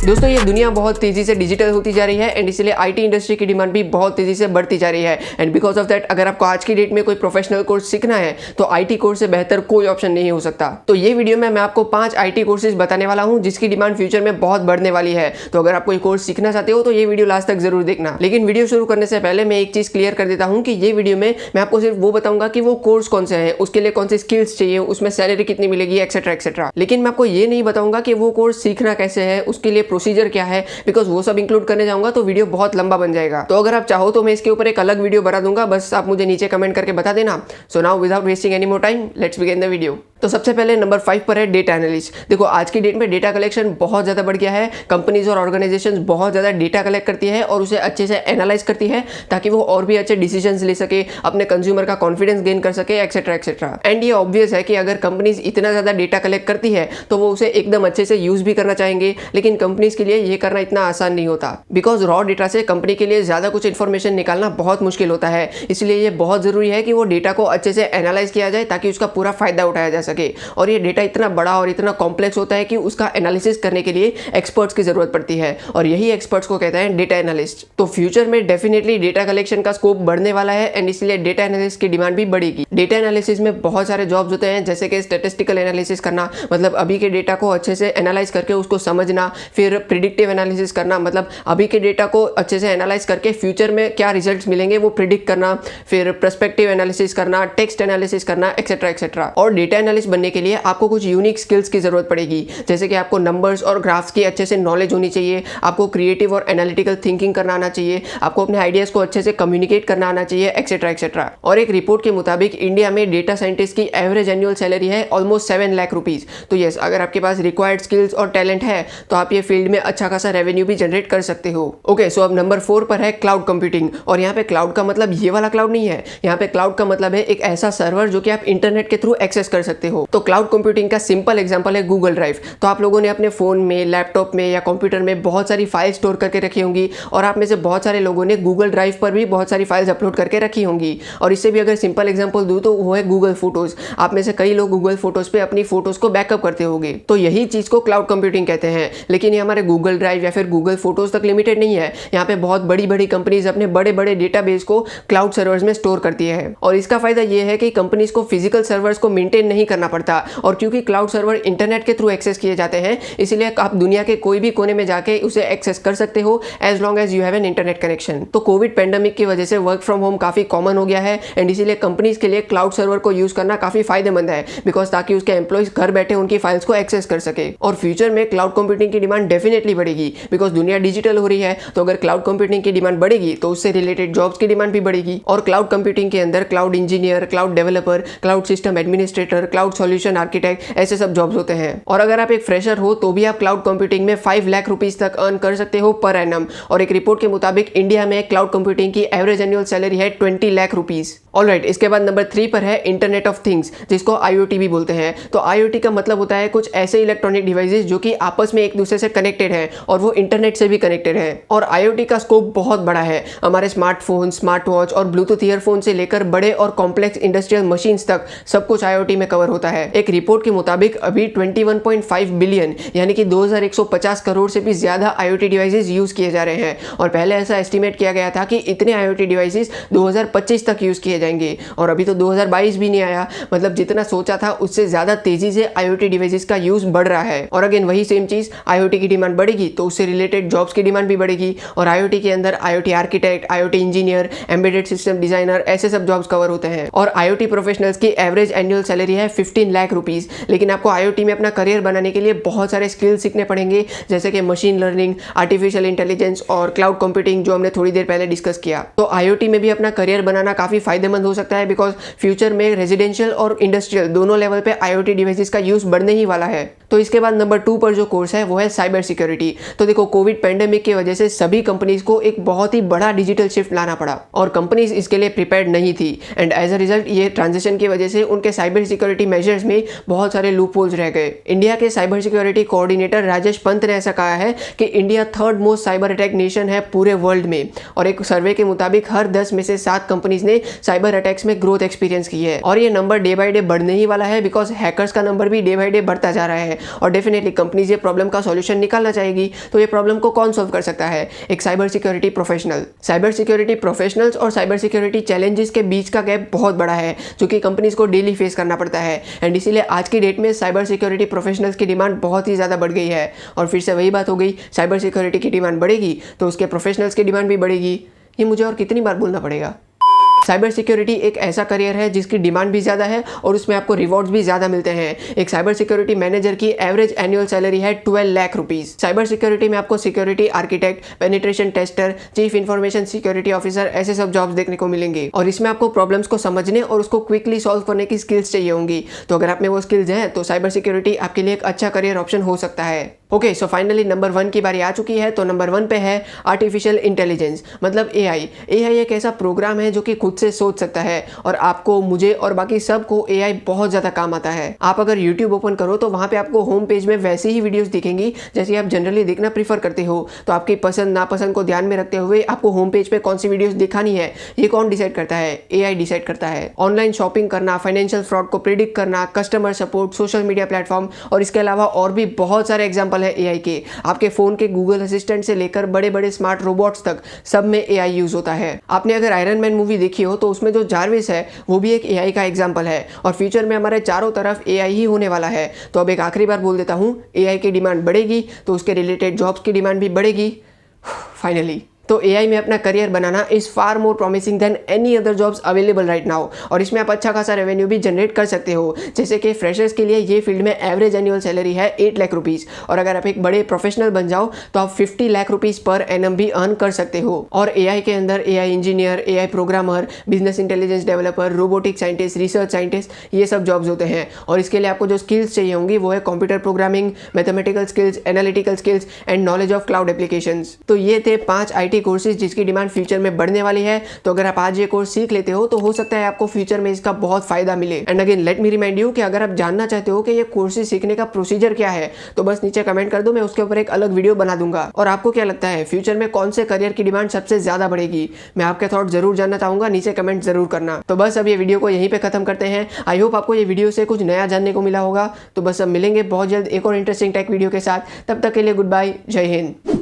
दोस्तों ये दुनिया बहुत तेजी से डिजिटल होती जा रही है एंड इसलिए आईटी इंडस्ट्री की डिमांड भी बहुत तेजी से बढ़ती जा रही है एंड बिकॉज ऑफ दैट अगर आपको आज की डेट में कोई प्रोफेशनल कोर्स सीखना है तो आईटी कोर्स से बेहतर कोई ऑप्शन नहीं हो सकता। तो ये वीडियो में मैं आपको 5 आईटी कोर्सेज बताने वाला हूं जिसकी डिमांड फ्यूचर में बहुत बढ़ने वाली है। तो अगर आप कोई कोर्स सीखना चाहते हो तो ये वीडियो लास्ट तक जरूर देखना। लेकिन वीडियो शुरू करने से पहले मैं एक चीज क्लियर कर देता हूँ कि ये वीडियो में मैं आपको सिर्फ वो बताऊंगा कि वो कोर्स कौन से है, उसके लिए कौन से स्किल्स चाहिए, उसमें सैलरी कितनी मिलेगी, एक्सेट्रा एक्सेट्रा। लेकिन मैं आपको ये नहीं बताऊंगा कि वो कोर्स सीखना कैसे है, उसके लिए प्रोसीजर क्या है, बिकॉज वो सब इंक्लूड करने जाऊंगा तो वीडियो बहुत लंबा बन जाएगा। तो अगर आप चाहो तो मैं इसके ऊपर एक अलग वीडियो बना दूंगा, बस आप मुझे नीचे कमेंट करके बता देना। So now without wasting any more time let's begin the video. तो सबसे पहले नंबर 5 पर है डेटा एनालिस्ट। देखो आज की डेट में डेटा कलेक्शन बहुत ज़्यादा बढ़ गया है। कंपनीज और ऑर्गेनाइजेशंस बहुत ज़्यादा डेटा कलेक्ट करती है और उसे अच्छे से एनालाइज करती है ताकि वो और भी अच्छे डिसीजंस ले सके, अपने कंज्यूमर का कॉन्फिडेंस गेन कर सके, एक्सेट्रा एक्सेट्रा। एंड ये ऑब्वियस है कि अगर कंपनीज इतना ज़्यादा डेटा कलेक्ट करती है तो वो उसे एकदम अच्छे से यूज़ भी करना चाहेंगे, लेकिन कंपनीज के लिए ये करना इतना आसान नहीं होता बिकॉज रॉ डेटा से कंपनी के लिए ज़्यादा कुछ इन्फॉर्मेशन निकालना बहुत मुश्किल होता है। इसलिए ये बहुत ज़रूरी है कि वो डेटा को अच्छे से एनालाइज किया जाए ताकि उसका पूरा फायदा उठाया जा सके। और ये डेटा इतना बड़ा और इतना कॉम्प्लेक्स होता है कि उसका एनालिसिस करने के लिए एक्सपर्ट्स की जरूरत पड़ती है और यही एक्सपर्ट्स को कहते हैं डेटा एनालिस्ट। तो फ्यूचर में डेफिनेटली डेटा कलेक्शन का स्कोप बढ़ने वाला है एंड इसलिए डेटा एनालिस्ट की डिमांड भी बढ़ेगी। डेटा एनालिसिस में बहुत सारे जॉब्स होते हैं जैसे कि स्टैटिस्टिकल एनालिसिस करना, मतलब अभी के डेटा को अच्छे से एनालाइज करके उसको समझना, फिर प्रिडिक्टिव एनालिसिस करना, मतलब अभी के डेटा को अच्छे से एनालाइज करके फ्यूचर में क्या रिजल्ट्स मिलेंगे वो प्रिडिक्ट करना, फिर पर्सपेक्टिव एनालिसिस करना, टेक्स्ट एनालिसिस करना, एक्सेट्रा एक्सेट्रा। और डेटा एनालिस्ट बनने के लिए आपको कुछ यूनिक स्किल्स की जरूरत पड़ेगी, जैसे कि आपको नंबर्स और ग्राफ्स की अच्छे से नॉलेज होनी चाहिए, आपको क्रिएटिव और एनालिटिकल थिंकिंग करना आना चाहिए, आपको अपने आइडियाज को अच्छे से कम्युनिकेट करना आना चाहिए, एक्सेट्रा एक्सेट्रा। और एक रिपोर्ट के मुताबिक इंडिया में डेटा साइंटिस्ट की एवरेज एनुअल सैलरी है ऑलमोस्ट 7 लाख रुपीज। तो यस, अगर आपके पास रिक्वायर्ड स्किल्स और टैलेंट है तो आप ये फील्ड में अच्छा खासा रेवेन्यू भी जनरेट कर सकते हो। ओके, सो अब नंबर 4 पर है क्लाउड कंप्यूटिंग। और यहाँ पे क्लाउड का मतलब ये वाला क्लाउड नहीं है, यहाँ पे क्लाउड का मतलब है एक ऐसा सर्वर जो कि आप इंटरनेट के थ्रू एक्सेस कर सकते हो। तो क्लाउड कंप्यूटिंग का सिंपल एग्जांपल है गूगल ड्राइव। तो आप लोगों ने अपने फोन में, लैपटॉप में या कंप्यूटर में बहुत सारी फाइल स्टोर करके रखी होंगी और आप में से बहुत सारे लोगों ने गूगल ड्राइव पर भी बहुत सारी फाइल्स अपलोड करके रखी होंगी। और इससे भी अगर सिंपल एग्जांपल दूं तो वो है गूगल फोटोज। आप में से कई लोग गूगल फोटोज पे अपनी फोटोज को बैकअप करते होंगे। तो यही चीज को क्लाउड कंप्यूटिंग कहते हैं। लेकिन ये हमारे गूगल ड्राइव या फिर गूगल फोटोज तक लिमिटेड नहीं है। यहाँ पे बहुत बड़ी बड़ी कंपनीज अपने बड़े बड़े डेटाबेस को क्लाउड सर्वर्स में स्टोर करती है और इसका फायदा ये है कि कंपनीज को फिजिकल सर्वर्स को मेंटेन नहीं करना पड़ता। और क्योंकि क्लाउड सर्वर इंटरनेट के थ्रू एक्सेस किए जाते हैं इसलिए आप दुनिया के कोई भी कोने में जाके उसे एक्सेस कर सकते हो as long as you have an internet connection. तो कोविड पेंडेमिक की वजह से वर्क फ्रॉम होम काफी कॉमन हो गया है एंड इसीलिए कंपनीज के लिए क्लाउड सर्वर को यूज करना काफी फायदेमंद है बिकॉज ताकि उसके एम्प्लॉइज घर बैठे उनकी फाइल्स को एक्सेस कर सके। और फ्यूचर में क्लाउड कंप्यूटिंग की डिमांड डेफिनेटली बढ़ेगी बिकॉज दुनिया डिजिटल हो रही है। तो अगर क्लाउड कंप्यूटिंग की डिमांड बढ़ेगी तो उससे रिलेटेड जॉब्स की डिमांड भी बढ़ेगी। और क्लाउड कंप्यूटिंग के अंदर cloud engineer, cloud developer, cloud system administrator, cloud solution architect, ऐसे सब जॉब्स होते हैं। और अगर आप एक फ्रेशर हो तो भी आप क्लाउड कंप्यूटिंग में 5 लाख रुपीज तक अर्न कर सकते हो पर एनम। और एक रिपोर्ट के मुताबिक इंडिया में क्लाउड कंप्यूटिंग की एवरेज एनुअल सैलरी है 20 लाख रुपीज। ऑलराइट, इसके बाद नंबर 3 पर है इंटरनेट ऑफ थिंग्स, जिसको IoT भी बोलते हैं। तो IoT का मतलब होता है कुछ ऐसे इलेक्ट्रॉनिक डिवाइसेस जो कि आपस में एक दूसरे से कनेक्टेड हैं और वो इंटरनेट से भी कनेक्टेड है। और IoT का स्कोप बहुत बड़ा है। हमारे स्मार्टफोन, स्मार्ट वॉच और ब्लूटूथ ईयरफोन से लेकर बड़े और कॉम्प्लेक्स इंडस्ट्रियल मशीन्स तक सब कुछ IoT में कवर होता है। एक रिपोर्ट के मुताबिक अभी 21.5 बिलियन यानी कि 2150 करोड़ से भी ज्यादा IoT डिवाइसेस यूज किए जा रहे हैं। और पहले ऐसा एस्टिमेट किया गया था कि इतने IoT डिवाइसेस 2025 तक यूज किए जाएंगे और अभी तो 2022 भी नहीं आया। मतलब जितना सोचा था उससे ज्यादा तेजी से IoT डिवाइसेस का यूज बढ़ रहा है। और अगेन वही सेम चीज, IoT की डिमांड बढ़ेगी तो उससे रिलेटेड जॉब्स की डिमांड भी बढ़ेगी। और IoT के अंदर IoT architect, IoT engineer, embedded system designer, ऐसे सब जॉब्स कवर होते हैं। और IoT प्रोफेशनल्स की एवरेज एनुअल सैलरी है 15 लाख रुपीज। लेकिन आपको IoT में अपना करियर बनाने के लिए बहुत सारे स्किल्स सीखने पड़ेंगे जैसे कि मशीन लर्निंग, आर्टिफिशियल इंटेलिजेंस और क्लाउड कंप्यूटिंग जो हमने थोड़ी देर पहले डिस्कस किया। तो IoT में भी अपना करियर बनाना काफी फायदेमंद हो सकता है बिकॉज फ्यूचर में रेजिडेंशियल और इंडस्ट्रियल दोनों लेवल पे IoT डिवाइसेस का यूज बढ़ने ही वाला है। तो इसके बाद नंबर 2 पर जो कोर्स है वो है साइबर सिक्योरिटी। तो देखो कोविड पेंडेमिक की वजह से सभी कंपनीज को एक बहुत ही बड़ा डिजिटल शिफ्ट लाना पड़ा और कंपनीज इसके लिए प्रिपेयर्ड नहीं थी एंड एज अ रिजल्ट ये ट्रांजिशन की वजह से उनके साइबर सिक्योरिटी मेजर्स में बहुत सारे लूप होल्स रह गए। इंडिया के cyber security coordinator Rajesh Pant ने ऐसा कहा है कि India 3rd most cyber attack nation है पूरे वर्ल्ड में। और एक सर्वे के मुताबिक हर 10 में से 7 कंपनीज ने साइबर अटैक्स में ग्रोथ एक्सपीरियंस की है और ये नंबर डे बाय डे बढ़ने ही वाला है बिकॉज हैकर्स का नंबर भी डे बाय डे बढ़ता जा रहा है। और डेफिनेटली कंपनीज ये प्रॉब्लम का सॉल्यूशन निकालना चाहेगी। तो ये प्रॉब्लम को कौन सॉल्व कर सकता है? एक cyber security professional. Cyber security professionals और साइबर सिक्योरिटी चैलेंजेस के बीच का गैप बहुत बड़ा है जो कि कंपनीज को डेली फेस करना पड़ता है। एंड इसीलिए आज की डेट में साइबर सिक्योरिटी प्रोफेशनल्स की डिमांड बहुत ही ज़्यादा बढ़ गई है। और फिर से वही बात हो गई, साइबर सिक्योरिटी की डिमांड बढ़ेगी तो उसके प्रोफेशनल्स की डिमांड भी बढ़ेगी। ये मुझे और कितनी बार बोलना पड़ेगा? साइबर सिक्योरिटी एक ऐसा करियर है जिसकी डिमांड भी ज़्यादा है और उसमें आपको रिवॉर्ड्स भी ज़्यादा मिलते हैं। एक साइबर सिक्योरिटी मैनेजर की एवरेज एनुअल सैलरी है 12 लाख रुपीस। साइबर सिक्योरिटी में आपको security architect, penetration tester, chief information security officer ऐसे सब जॉब्स देखने को मिलेंगे। और इसमें आपको प्रॉब्लम्स को समझने और उसको क्विकली सॉल्व करने की स्किल्स चाहिए होंगी। तो अगर आप में वो स्किल्स हैं तो साइबर सिक्योरिटी आपके लिए एक अच्छा करियर ऑप्शन हो सकता है। ओके, सो फाइनली नंबर 1 की बारी आ चुकी है। तो नंबर 1 पे है आर्टिफिशियल इंटेलिजेंस, मतलब एआई। एआई एक ऐसा प्रोग्राम है जो कि खुद से सोच सकता है और आपको, मुझे और बाकी सबको एआई बहुत ज़्यादा काम आता है। आप अगर यूट्यूब ओपन करो तो वहाँ पे आपको होम पेज में वैसी ही वीडियोस दिखेंगी जैसे आप जनरली देखना प्रीफर करते हो। तो आपकी पसंद नापसंद को ध्यान में रखते हुए आपको होम पेज पे कौन सी वीडियोस दिखानी है, ये कौन डिसाइड करता है? एआई डिसाइड करता है। ऑनलाइन शॉपिंग करना, फाइनेंशियल फ्रॉड को प्रिडिक्ट करना, customer support, social media platform और इसके अलावा और भी बहुत सारे एग्जाम्पल है एआई के। आपके फोन के गूगल असिस्टेंट से लेकर बड़े बड़े स्मार्ट रोबोट्स तक सब में एआई यूज होता है। आपने अगर आयरन मैन मूवी देखी हो तो उसमें जो जार्विस है वो भी एक एआई का एग्जांपल है। और फ्यूचर में हमारे चारों तरफ एआई ही होने वाला है। तो अब एक आखिरी बार बोल देता हूं, एआई की डिमांड बढ़ेगी तो उसके रिलेटेड जॉब्स की डिमांड भी बढ़ेगी फाइनली। तो एआई में अपना करियर बनाना is far more promising than any other jobs available right now. और इसमें आप अच्छा खासा रेवेन्यू भी जनरेट कर सकते हो। जैसे कि फ्रेशर्स के लिए ये फील्ड में एवरेज एनुअल सैलरी है 8 लाख रुपीस। और अगर आप एक बड़े प्रोफेशनल बन जाओ तो आप 50 लाख रुपीस पर एनम भी अर्न कर सकते हो। और एआई के अंदर AI engineer, AI programmer, business intelligence developer, robotic scientist, research scientist, ये सब जॉब्स होते हैं। और इसके लिए आपको जो स्किल्स चाहिए होंगी वो है computer programming, mathematical skills, analytical skills and knowledge of cloud applications. तो ये थे 5 आईटी कोर्सेज जिसकी डिमांड फ्यूचर में बढ़ने वाली है। तो अगर आप आज ये कोर्स सीख लेते हो तो हो सकता है आपको फ्यूचर में इसका बहुत फायदा मिले। And again let me remind you कि अगर आप जानना चाहते हो कि ये कोर्सेज सीखने का प्रोसीजर क्या है तो बस नीचे कमेंट कर दो, मैं उसके ऊपर एक अलग वीडियो बना दूंगा। और आपको क्या लगता है फ्यूचर में कौन से करियर की डिमांड सबसे ज्यादा बढ़ेगी? मैं आपके थॉट जरूर जानना चाहूंगा, नीचे कमेंट जरूर करना। तो बस अब ये वीडियो को यहीं पे खत्म करते हैं। आई होप आपको ये वीडियो से कुछ नया जानने को मिला होगा। तो बस अब मिलेंगे बहुत जल्द एक और इंटरेस्टिंग टेक वीडियो के साथ। तब तक के लिए गुड बाय, जय हिंद।